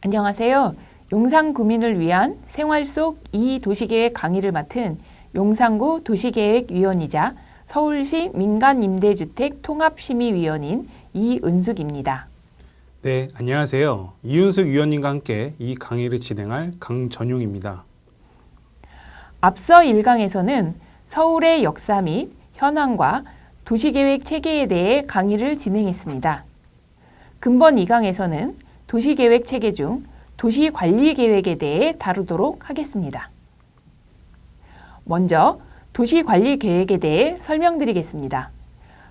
안녕하세요. 용산구민을 위한 생활 속 이도시계획 강의를 맡은 용산구 도시계획위원이자 서울시 민간임대주택 통합심의위원인 이은숙입니다. 네, 안녕하세요. 이윤숙 위원님과 함께 이 강의를 진행할 강전용입니다. 앞서 1강에서는 서울의 역사 및 현황과 도시계획 체계에 대해 강의를 진행했습니다. 근본 2강에서는 도시계획 체계 중 도시관리계획에 대해 다루도록 하겠습니다. 먼저 도시관리계획에 대해 설명드리겠습니다.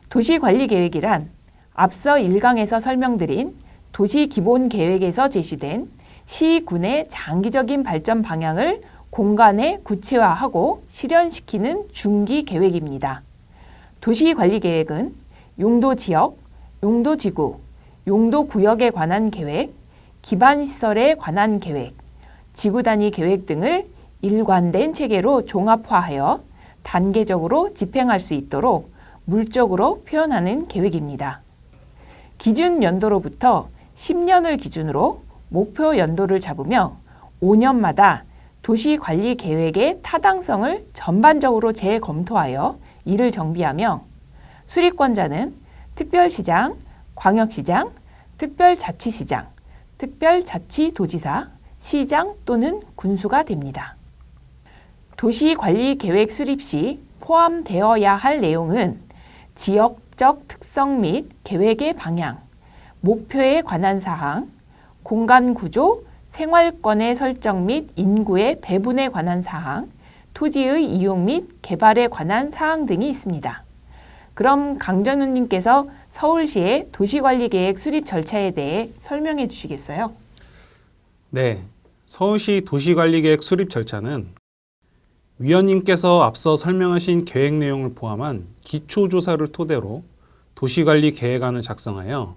도시관리계획이란 앞서 1강에서 설명드린 도시기본계획에서 제시된 시, 군의 장기적인 발전 방향을 공간에 구체화하고 실현시키는 중기계획입니다. 도시관리계획은 용도지역, 용도지구, 용도구역에 관한 계획, 기반시설에 관한 계획, 지구단위 계획 등을 일관된 체계로 종합화하여 단계적으로 집행할 수 있도록 물적으로 표현하는 계획입니다. 기준 연도로부터 10년을 기준으로 목표 연도를 잡으며 5년마다 도시관리 계획의 타당성을 전반적으로 재검토하여 이를 정비하며 수립권자는 특별시장, 광역시장, 특별자치시장, 특별자치도지사, 시장 또는 군수가 됩니다. 도시관리계획 수립 시 포함되어야 할 내용은 지역적 특성 및 계획의 방향, 목표에 관한 사항, 공간구조, 생활권의 설정 및 인구의 배분에 관한 사항, 토지의 이용 및 개발에 관한 사항 등이 있습니다. 그럼 강전우님께서 서울시의 도시관리계획 수립 절차에 대해 설명해 주시겠어요? 네, 서울시 도시관리계획 수립 절차는 위원님께서 앞서 설명하신 계획 내용을 포함한 기초조사를 토대로 도시관리계획안을 작성하여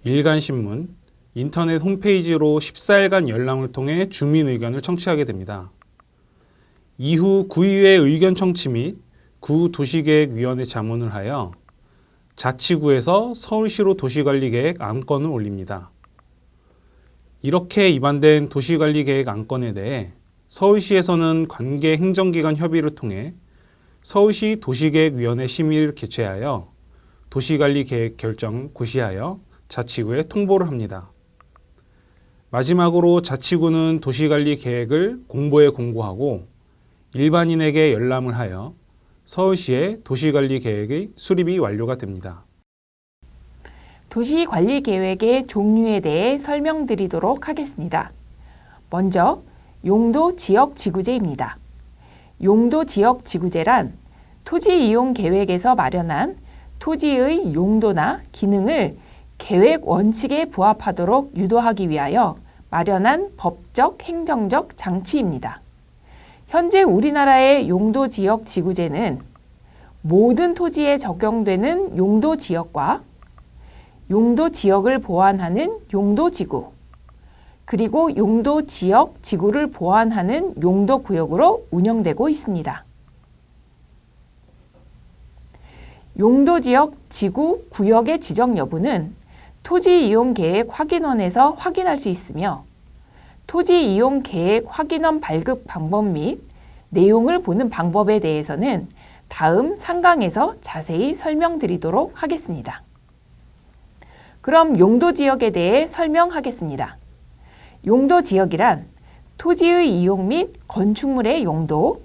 일간신문, 인터넷 홈페이지로 14일간 열람을 통해 주민 의견을 청취하게 됩니다. 이후 구의회 의견 청취 및 구도시계획위원회 자문을 하여 자치구에서 서울시로 도시관리계획 안건을 올립니다. 이렇게 입안된 도시관리계획 안건에 대해 서울시에서는 관계 행정기관 협의를 통해 서울시 도시계획위원회 심의를 개최하여 도시관리계획 결정을 고시하여 자치구에 통보를 합니다. 마지막으로 자치구는 도시관리계획을 공보에 공고하고 일반인에게 열람을 하여 서울시의 도시관리계획의 수립이 완료가 됩니다. 도시관리계획의 종류에 대해 설명드리도록 하겠습니다. 먼저 용도지역지구제입니다. 용도지역지구제란 토지이용계획에서 마련한 토지의 용도나 기능을 계획 원칙에 부합하도록 유도하기 위하여 마련한 법적, 행정적 장치입니다. 현재 우리나라의 용도지역지구제는 모든 토지에 적용되는 용도지역과 용도지역을 보완하는 용도지구, 그리고 용도지역 지구를 보완하는 용도구역으로 운영되고 있습니다. 용도지역 지구 구역의 지정 여부는 토지이용계획 확인원에서 확인할 수 있으며 토지이용계획 확인원 발급 방법 및 내용을 보는 방법에 대해서는 다음 상강에서 자세히 설명드리도록 하겠습니다. 그럼 용도지역에 대해 설명하겠습니다. 용도지역이란 토지의 이용 및 건축물의 용도,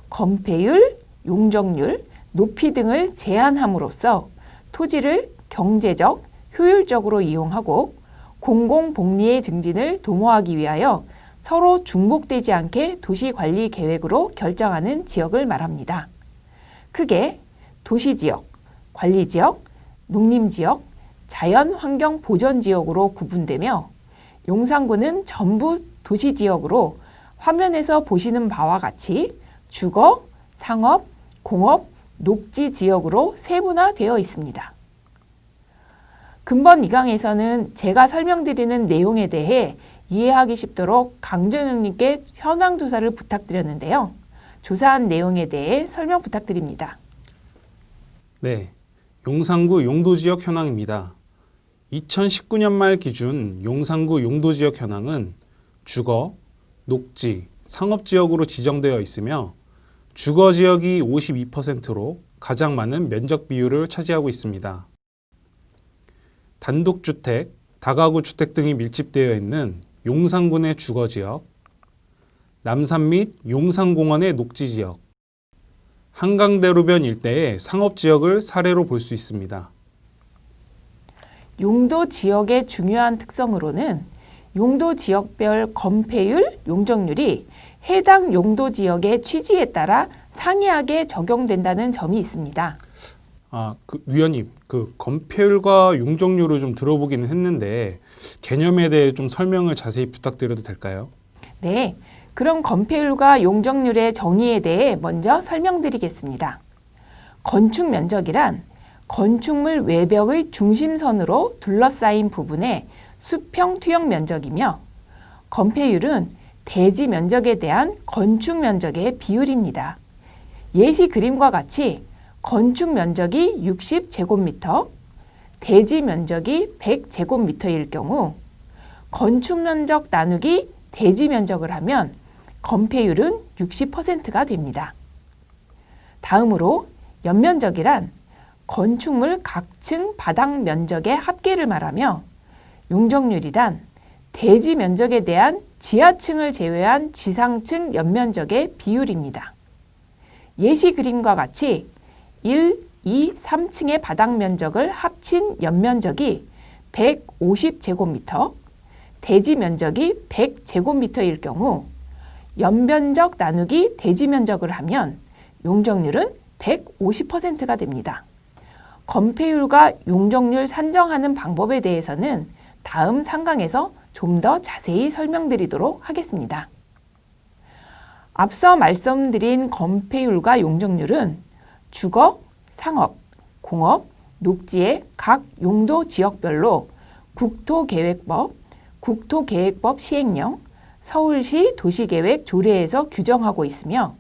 건폐율, 용적률, 높이 등을 제한함으로써 토지를 경제적, 효율적으로 이용하고 공공복리의 증진을 도모하기 위하여 서로 중복되지 않게 도시관리계획으로 결정하는 지역을 말합니다. 크게 도시지역, 관리지역, 농림지역, 자연환경보전지역으로 구분되며 용산구는 전부 도시지역으로 화면에서 보시는 바와 같이 주거, 상업, 공업, 녹지지역으로 세분화되어 있습니다. 근본 2강에서는 제가 설명드리는 내용에 대해 이해하기 쉽도록 강전우님께 현황조사를 부탁드렸는데요. 조사한 내용에 대해 설명 부탁드립니다. 네, 용산구 용도지역 현황입니다. 2019년 말 기준 용산구 용도지역 현황은 주거, 녹지, 상업지역으로 지정되어 있으며 주거지역이 52%로 가장 많은 면적 비율을 차지하고 있습니다. 단독주택, 다가구 주택 등이 밀집되어 있는 용산군의 주거지역, 남산 및 용산공원의 녹지지역, 한강대로변 일대의 상업지역을 사례로 볼 수 있습니다. 용도 지역의 중요한 특성으로는 용도 지역별 건폐율, 용적률이 해당 용도 지역의 취지에 따라 상이하게 적용된다는 점이 있습니다. 위원님, 건폐율과 용적률을 좀 들어보기는 했는데 개념에 대해 좀 설명을 자세히 부탁드려도 될까요? 네, 그럼 건폐율과 용적률의 정의에 대해 먼저 설명드리겠습니다. 건축 면적이란 건축물 외벽의 중심선으로 둘러싸인 부분의 수평 투영 면적이며 건폐율은 대지 면적에 대한 건축 면적의 비율입니다. 예시 그림과 같이 건축 면적이 60제곱미터, 대지 면적이 100제곱미터일 경우 건축 면적 나누기 대지 면적을 하면 건폐율은 60%가 됩니다. 다음으로 연면적이란 건축물 각 층 바닥 면적의 합계를 말하며 용적률이란 대지 면적에 대한 지하층을 제외한 지상층 연면적의 비율입니다. 예시 그림과 같이 1, 2, 3층의 바닥 면적을 합친 연면적이 150제곱미터, 대지 면적이 100제곱미터일 경우 연면적 나누기 대지 면적을 하면 용적률은 150%가 됩니다. 건폐율과 용적률 산정하는 방법에 대해서는 다음 상강에서 좀 더 자세히 설명드리도록 하겠습니다. 앞서 말씀드린 건폐율과 용적률은 주거, 상업, 공업, 녹지의 각 용도 지역별로 국토계획법, 국토계획법 시행령, 서울시 도시계획 조례에서 규정하고 있으며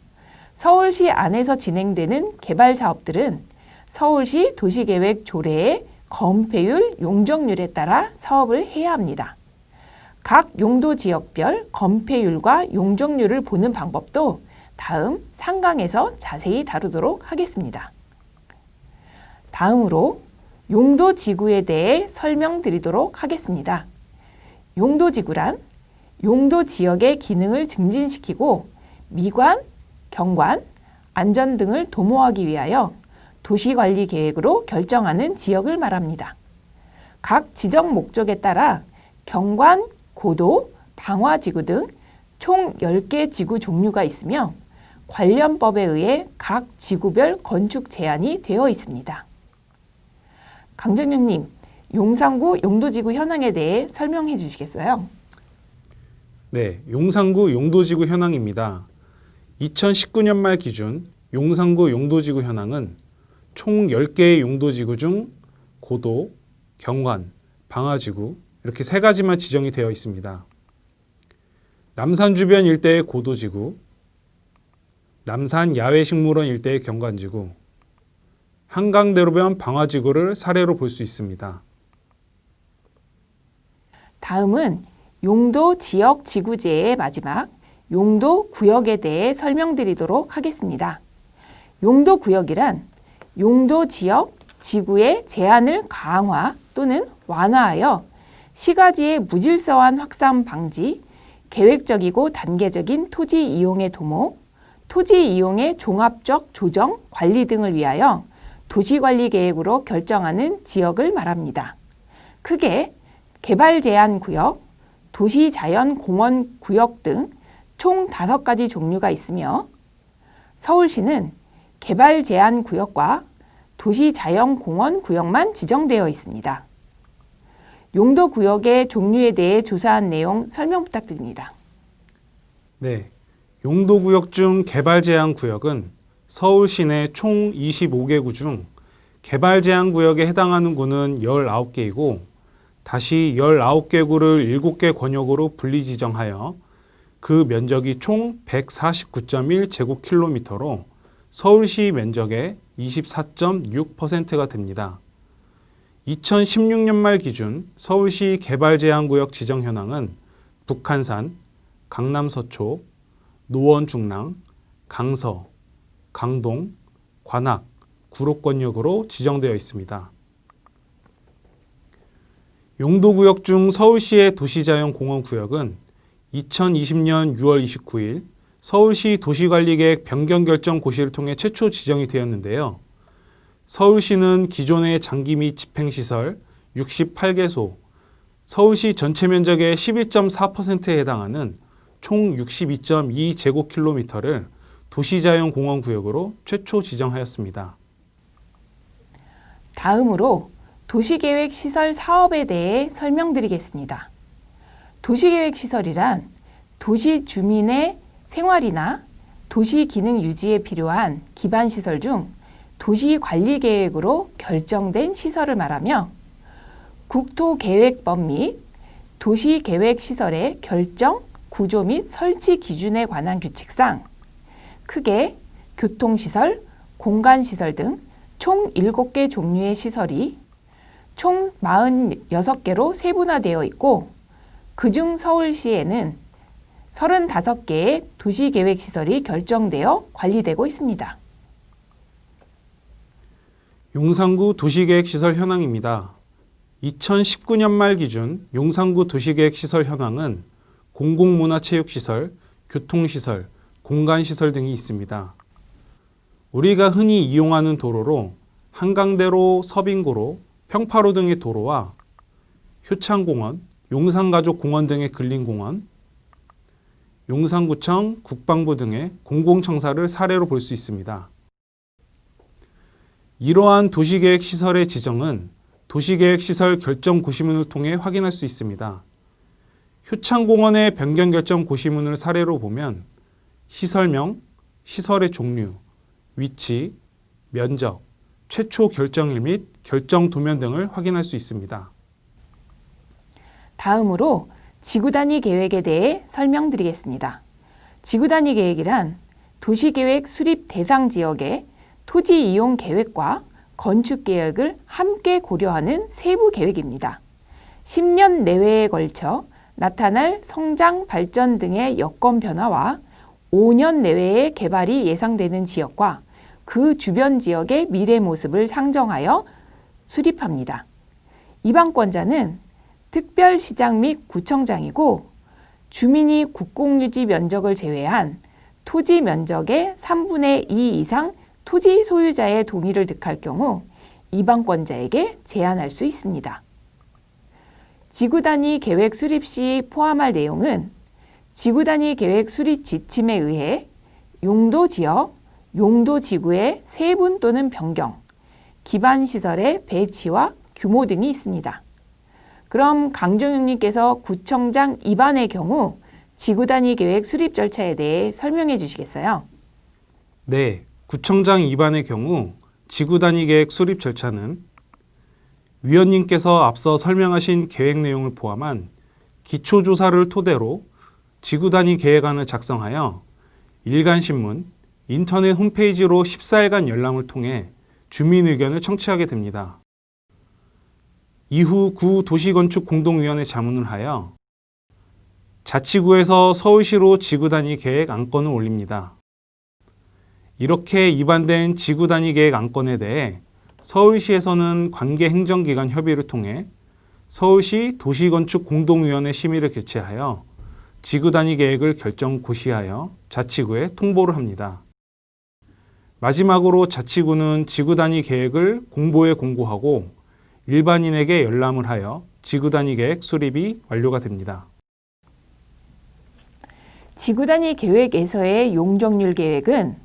서울시 안에서 진행되는 개발 사업들은 서울시 도시계획 조례의 건폐율, 용적률에 따라 사업을 해야 합니다. 각 용도 지역별 건폐율과 용적률을 보는 방법도 다음 상강에서 자세히 다루도록 하겠습니다. 다음으로 용도 지구에 대해 설명드리도록 하겠습니다. 용도 지구란 용도 지역의 기능을 증진시키고 미관, 경관, 안전 등을 도모하기 위하여 도시관리 계획으로 결정하는 지역을 말합니다. 각 지정 목적에 따라 경관, 고도, 방화지구 등 총 10개 지구 종류가 있으며 관련법에 의해 각 지구별 건축 제한이 되어 있습니다. 강정윤님, 용산구 용도지구 현황에 대해 설명해 주시겠어요? 네, 용산구 용도지구 현황입니다. 2019년 말 기준 용산구 용도지구 현황은 총 10개의 용도지구 중 고도, 경관, 방화지구 이렇게 3가지만 지정이 되어 있습니다. 남산 주변 일대의 고도지구, 남산 야외식물원 일대의 경관지구, 한강대로변 방화지구를 사례로 볼 수 있습니다. 다음은 용도 지역 지구제의 마지막 용도 구역에 대해 설명드리도록 하겠습니다. 용도 구역이란 용도 지역 지구의 제한을 강화 또는 완화하여 시가지의 무질서한 확산 방지, 계획적이고 단계적인 토지 이용의 도모, 토지 이용의 종합적 조정, 관리 등을 위하여 도시관리 계획으로 결정하는 지역을 말합니다. 크게 개발 제한 구역, 도시자연 공원 구역 등 총 5가지 종류가 있으며 서울시는 개발 제한 구역과 도시자연 공원 구역만 지정되어 있습니다. 용도 구역의 종류에 대해 조사한 내용 설명 부탁드립니다. 네, 용도구역 중 개발제한구역은 서울 시내 총 25개 중 개발제한구역에 해당하는 구는 19개이고 다시 19개 구를 7개 권역으로 분리 지정하여 그 면적이 총 149.1제곱킬로미터로 서울시 면적의 24.6%가 됩니다. 2016년 말 기준 서울시 개발제한구역 지정 현황은 북한산, 강남 서초, 노원 중랑, 강서, 강동, 관악, 구로권역으로 지정되어 있습니다. 용도구역 중 서울시의 도시자연공원구역은 2020년 6월 29일 서울시 도시관리계획 변경결정 고시를 통해 최초 지정이 되었는데요. 서울시는 기존의 장기 및 집행시설 68개소, 서울시 전체 면적의 11.4%에 해당하는 총 62.2제곱킬로미터를 도시자연공원구역으로 최초 지정하였습니다. 다음으로 도시계획시설 사업에 대해 설명드리겠습니다. 도시계획시설이란 도시 주민의 생활이나 도시 기능 유지에 필요한 기반시설 중 도시관리계획으로 결정된 시설을 말하며 국토계획법 및 도시계획시설의 결정, 구조 및 설치 기준에 관한 규칙상 크게 교통시설, 공간시설 등 총 7개 종류의 시설이 총 46개로 세분화되어 있고 그중 서울시에는 35개의 도시계획시설이 결정되어 관리되고 있습니다. 용산구 도시계획시설 현황입니다. 2019년 말 기준 용산구 도시계획시설 현황은 공공문화체육시설, 교통시설, 공간시설 등이 있습니다. 우리가 흔히 이용하는 도로로 한강대로, 서빙고로, 평파로 등의 도로와 효창공원, 용산가족공원 등의 근린공원, 용산구청, 국방부 등의 공공청사를 사례로 볼 수 있습니다. 이러한 도시계획시설의 지정은 도시계획시설 결정 고시문을 통해 확인할 수 있습니다. 효창공원의 변경결정 고시문을 사례로 보면 시설명, 시설의 종류, 위치, 면적, 최초 결정일 및 결정 도면 등을 확인할 수 있습니다. 다음으로 지구단위 계획에 대해 설명드리겠습니다. 지구단위 계획이란 도시계획 수립 대상 지역의 토지 이용 계획과 건축 계획을 함께 고려하는 세부 계획입니다. 10년 내외에 걸쳐 나타날 성장, 발전 등의 여건 변화와 5년 내외의 개발이 예상되는 지역과 그 주변 지역의 미래 모습을 상정하여 수립합니다. 이방권자는 특별시장 및 구청장이고 주민이 국공유지 면적을 제외한 토지 면적의 3분의 2 이상 토지 소유자의 동의를 득할 경우 이방권자에게 제한할 수 있습니다. 지구단위 계획 수립 시 포함할 내용은 지구단위 계획 수립 지침에 의해 용도지역, 용도지구의 세분 또는 변경, 기반시설의 배치와 규모 등이 있습니다. 그럼 강정윤님께서 구청장 입안의 경우 지구단위 계획 수립 절차에 대해 설명해 주시겠어요? 네, 구청장 입안의 경우 지구단위 계획 수립 절차는 위원님께서 앞서 설명하신 계획 내용을 포함한 기초조사를 토대로 지구단위 계획안을 작성하여 일간신문, 인터넷 홈페이지로 14일간 열람을 통해 주민 의견을 청취하게 됩니다. 이후 구 도시건축공동위원회 자문을 하여 자치구에서 서울시로 지구단위 계획 안건을 올립니다. 이렇게 입안된 지구단위 계획 안건에 대해 서울시에서는 관계 행정기관 협의를 통해 서울시 도시건축공동위원회 심의를 개최하여 지구단위 계획을 결정 고시하여 자치구에 통보를 합니다. 마지막으로 자치구는 지구단위 계획을 공보에 공고하고 일반인에게 열람을 하여 지구단위 계획 수립이 완료가 됩니다. 지구단위 계획에서의 용적률 계획은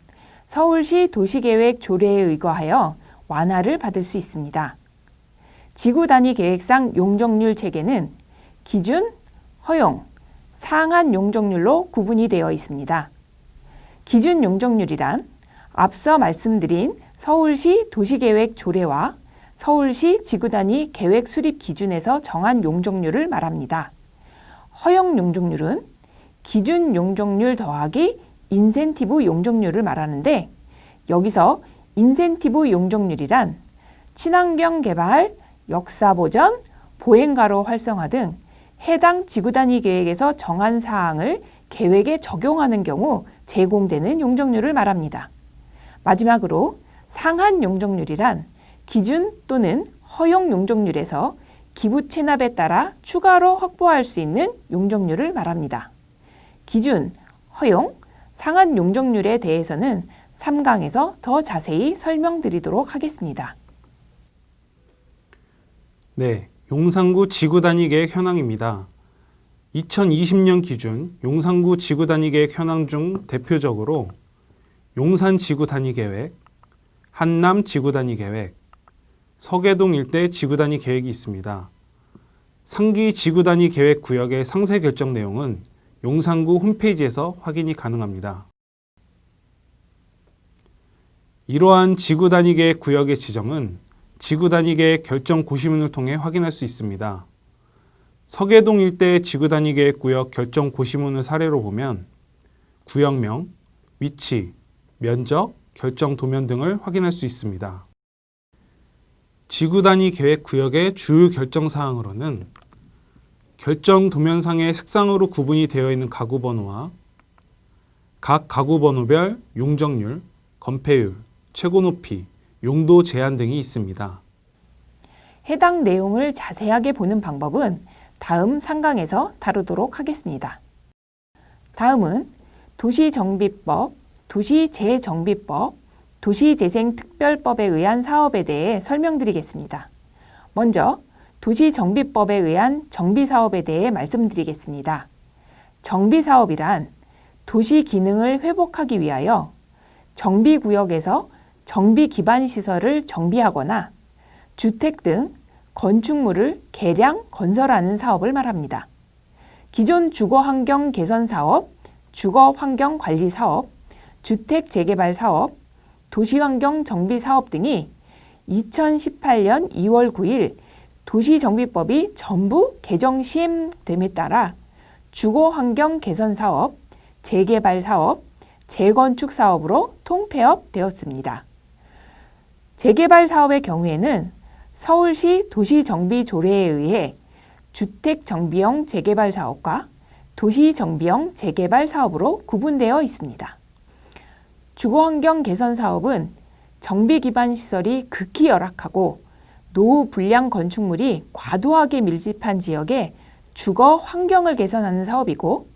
서울시 도시계획 조례에 의거하여 완화를 받을 수 있습니다. 지구단위 계획상 용적률 체계는 기준, 허용, 상한 용적률로 구분이 되어 있습니다. 기준 용적률이란 앞서 말씀드린 서울시 도시계획 조례와 서울시 지구단위 계획 수립 기준에서 정한 용적률을 말합니다. 허용 용적률은 기준 용적률 더하기 인센티브 용적률을 말하는데 여기서 인센티브 용적률이란 친환경 개발, 역사보전, 보행가로 활성화 등 해당 지구단위 계획에서 정한 사항을 계획에 적용하는 경우 제공되는 용적률을 말합니다. 마지막으로 상한 용적률이란 기준 또는 허용 용적률에서 기부 체납에 따라 추가로 확보할 수 있는 용적률을 말합니다. 기준, 허용, 상한 용적률에 대해서는 3강에서 더 자세히 설명드리도록 하겠습니다. 네, 용산구 지구단위계획 현황입니다. 2020년 기준 용산구 지구단위계획 현황 중 대표적으로 용산 지구단위계획, 한남 지구단위계획, 서계동 일대 지구단위 계획이 있습니다. 상기 지구단위 계획 구역의 상세 결정 내용은 용산구 홈페이지에서 확인이 가능합니다. 이러한 지구단위 계획 구역의 지정은 지구단위 계획 결정 고시문을 통해 확인할 수 있습니다. 서계동 일대 지구단위 계획 구역 결정 고시문을 사례로 보면 구역명, 위치, 면적, 결정 도면 등을 확인할 수 있습니다. 지구단위 계획 구역의 주요 결정 사항으로는 결정 도면상의 색상으로 구분이 되어 있는 가구 번호와 각 가구 번호별 용적률, 건폐율, 최고 높이, 용도 제한 등이 있습니다. 해당 내용을 자세하게 보는 방법은 다음 상강에서 다루도록 하겠습니다. 다음은 도시정비법, 도시재정비법, 도시재생특별법에 의한 사업에 대해 설명드리겠습니다. 먼저 도시정비법에 의한 정비사업에 대해 말씀드리겠습니다. 정비사업이란 도시 기능을 회복하기 위하여 정비구역에서 정비 기반 시설을 정비하거나 주택 등 건축물을 개량, 건설하는 사업을 말합니다. 기존 주거환경 개선 사업, 주거환경 관리 사업, 주택 재개발 사업, 도시환경 정비 사업 등이 2018년 2월 9일 도시정비법이 전부 개정 시행됨에 따라 주거환경 개선 사업, 재개발 사업, 재건축 사업으로 통폐업되었습니다. 재개발 사업의 경우에는 서울시 도시정비조례에 의해 주택정비형 재개발 사업과 도시정비형 재개발 사업으로 구분되어 있습니다. 주거환경 개선 사업은 정비 기반 시설이 극히 열악하고 노후 불량 건축물이 과도하게 밀집한 지역의 주거 환경을 개선하는 사업이고,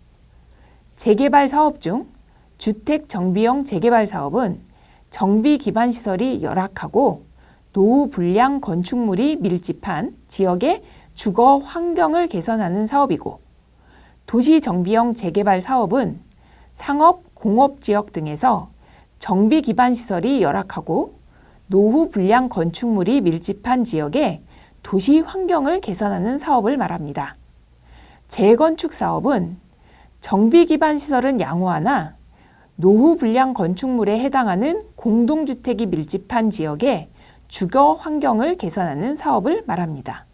재개발 사업 중 주택 정비형 재개발 사업은 정비 기반 시설이 열악하고 노후 불량 건축물이 밀집한 지역의 주거 환경을 개선하는 사업이고, 도시 정비형 재개발 사업은 상업, 공업 지역 등에서 정비 기반 시설이 열악하고 노후 불량 건축물이 밀집한 지역의 도시 환경을 개선하는 사업을 말합니다. 재건축 사업은 정비 기반 시설은 양호하나 노후 불량 건축물에 해당하는 공동주택이 밀집한 지역의 주거 환경을 개선하는 사업을 말합니다.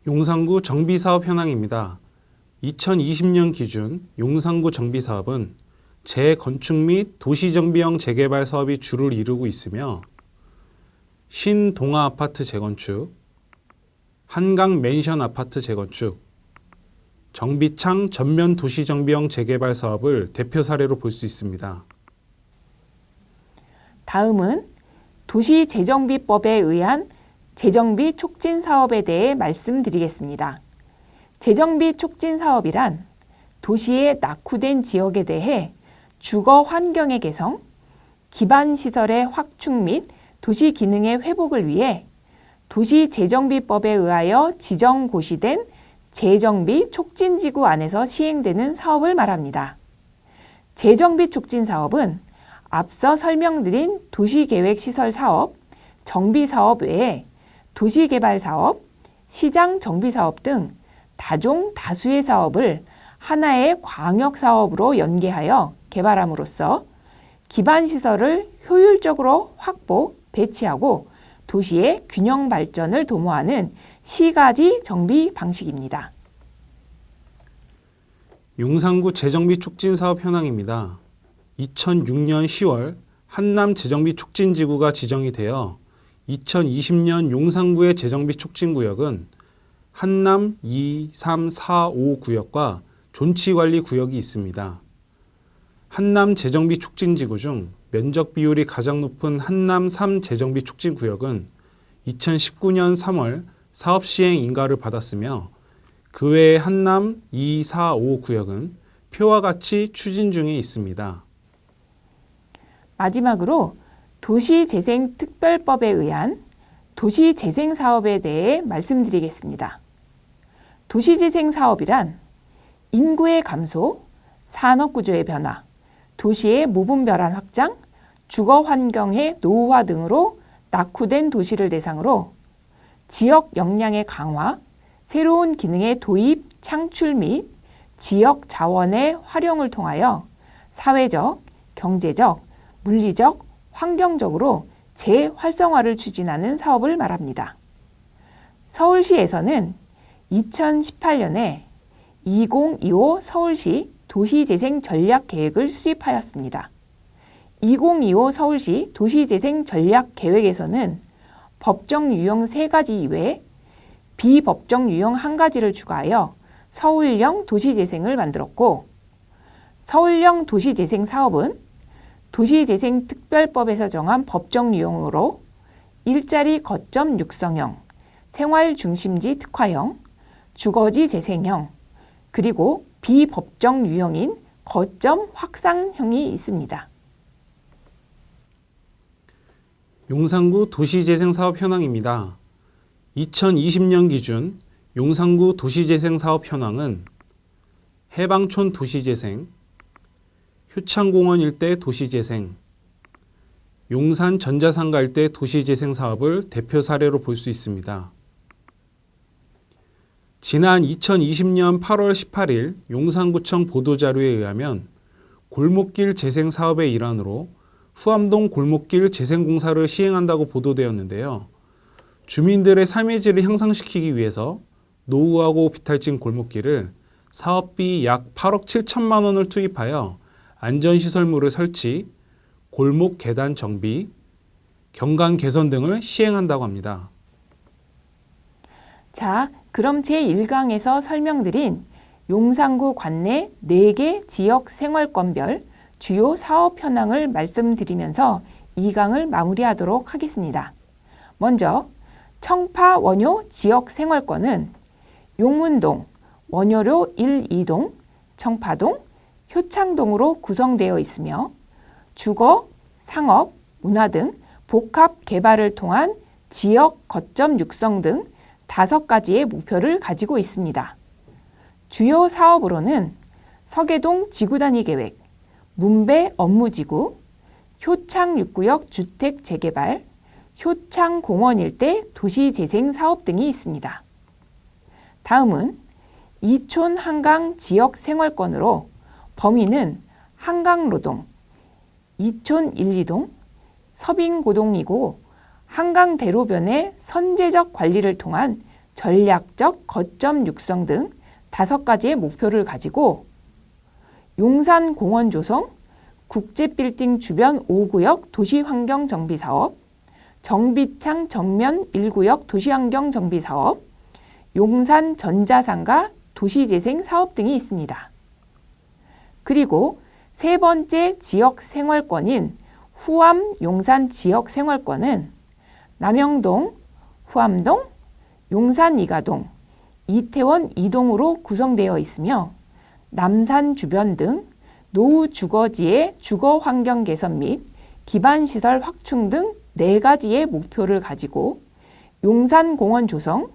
용산구 정비사업 현황입니다. 2020년 기준 용산구 정비사업은 재건축 및 도시정비형 재개발 사업이 주를 이루고 있으며 신동아 아파트 재건축, 한강 맨션 아파트 재건축, 정비창 전면 도시정비형 재개발 사업을 대표 사례로 볼 수 있습니다. 다음은 도시재정비법에 의한 재정비 촉진 사업에 대해 말씀드리겠습니다. 재정비 촉진 사업이란 도시의 낙후된 지역에 대해 주거 환경의 개선, 기반 시설의 확충 및 도시 기능의 회복을 위해 도시재정비법에 의하여 지정고시된 재정비 촉진지구 안에서 시행되는 사업을 말합니다. 재정비 촉진 사업은 앞서 설명드린 도시계획시설 사업, 정비사업 외에 도시개발 사업, 시장 정비사업 등 다종 다수의 사업을 하나의 광역사업으로 연계하여 개발함으로써 기반시설을 효율적으로 확보, 배치하고 도시의 균형 발전을 도모하는 시가지 정비 방식입니다. 용산구 재정비 촉진 사업 현황입니다. 2006년 10월 한남 재정비 촉진지구가 지정이 되어 2020년 용산구의 재정비 촉진구역은 한남 2, 3, 4, 5 구역과 존치관리구역이 있습니다. 한남 재정비 촉진지구 중 면적 비율이 가장 높은 한남 3 재정비 촉진구역은 2019년 3월 사업 시행 인가를 받았으며 그 외에 한남 2, 4, 5 구역은 표와 같이 추진 중에 있습니다. 마지막으로 도시재생특별법에 의한 도시재생사업에 대해 말씀드리겠습니다. 도시재생사업이란 인구의 감소, 산업구조의 변화, 도시의 무분별한 확장, 주거환경의 노후화 등으로 낙후된 도시를 대상으로 지역 역량의 강화, 새로운 기능의 도입, 창출 및 지역 자원의 활용을 통하여 사회적, 경제적, 물리적, 환경적으로 재활성화를 추진하는 사업을 말합니다. 서울시에서는 2018년에 2025 서울시 도시재생 전략계획을 수립하였습니다. 2025 서울시 도시재생 전략계획에서는 법정 유형 3가지 이외에 비법정 유형 1가지를 추가하여 서울형 도시재생을 만들었고, 서울형 도시재생 사업은 도시재생특별법에서 정한 법정 유형으로 일자리 거점 육성형, 생활중심지 특화형, 주거지 재생형, 그리고 비법정 유형인 거점 확산형이 있습니다. 용산구 도시재생사업 현황입니다. 2020년 기준 용산구 도시재생사업 현황은 해방촌 도시재생, 효창공원 일대 도시재생, 용산 전자상가 일대 도시재생 사업을 대표 사례로 볼 수 있습니다. 지난 2020년 8월 18일 용산구청 보도자료에 의하면 골목길 재생 사업의 일환으로 후암동 골목길 재생공사를 시행한다고 보도되었는데요. 주민들의 삶의 질을 향상시키기 위해서 노후하고 비탈진 골목길을 사업비 약 8억 7천만 원을 투입하여 안전시설물을 설치, 골목 계단 정비, 경관 개선 등을 시행한다고 합니다. 자, 그럼 제1강에서 설명드린 용산구 관내 4개 지역 생활권별 주요 사업 현황을 말씀드리면서 2강을 마무리하도록 하겠습니다. 먼저 청파 원효 지역 생활권은 용문동, 원효로 1, 2동, 청파동, 효창동으로 구성되어 있으며 주거, 상업, 문화 등 복합 개발을 통한 지역 거점 육성 등 5가지의 목표를 가지고 있습니다. 주요 사업으로는 서계동 지구단위 계획, 문배 업무지구, 효창 6구역 주택 재개발, 효창공원 일대 도시재생 사업 등이 있습니다. 다음은 이촌 한강 지역 생활권으로 범위는 한강로동, 이촌 1, 2동, 서빙고동이고 한강대로변의 선제적 관리를 통한 전략적 거점 육성 등 5가지의 목표를 가지고 용산공원 조성, 국제빌딩 주변 5구역 도시환경 정비사업, 정비창 정면 1구역 도시환경 정비사업, 용산 전자상가 도시재생 사업 등이 있습니다. 그리고 세 번째 지역 생활권인 후암 용산 지역 생활권은 남영동, 후암동, 용산 이가동, 이태원 2동으로 구성되어 있으며 남산 주변 등 노후 주거지의 주거 환경 개선 및 기반시설 확충 등 4가지의 목표를 가지고 용산공원 조성,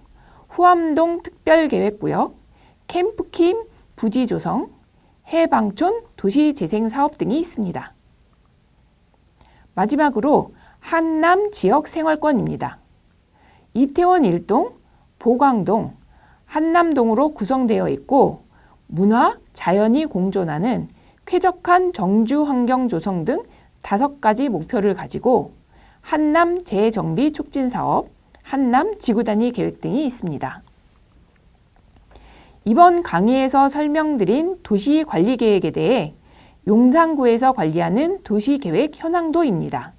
후암동 특별계획구역, 캠프킴 부지 조성, 해방촌 도시재생 사업 등이 있습니다. 마지막으로 한남 지역 생활권입니다. 이태원 1동, 보광동, 한남동으로 구성되어 있고 문화, 자연이 공존하는 쾌적한 정주 환경 조성 등 5가지 목표를 가지고 한남 재정비 촉진 사업, 한남 지구단위 계획 등이 있습니다. 이번 강의에서 설명드린 도시관리계획에 대해 용산구에서 관리하는 도시계획 현황도입니다.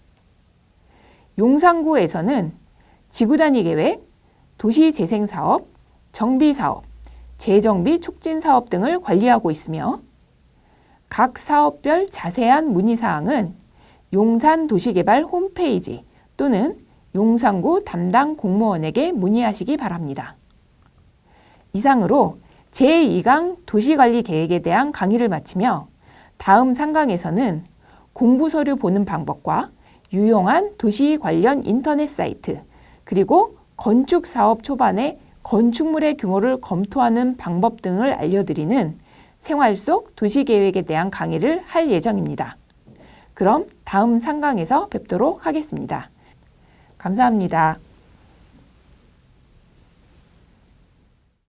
용산구에서는 지구단위 계획, 도시재생사업, 정비사업, 재정비 촉진 사업 등을 관리하고 있으며 각 사업별 자세한 문의사항은 용산도시개발 홈페이지 또는 용산구 담당 공무원에게 문의하시기 바랍니다. 이상으로 제2강 도시관리 계획에 대한 강의를 마치며 다음 3강에서는 공부서류 보는 방법과 유용한 도시 관련 인터넷 사이트, 그리고 건축사업 초반에 건축물의 규모를 검토하는 방법 등을 알려드리는 생활 속 도시계획에 대한 강의를 할 예정입니다. 그럼 다음 3강에서 뵙도록 하겠습니다. 감사합니다.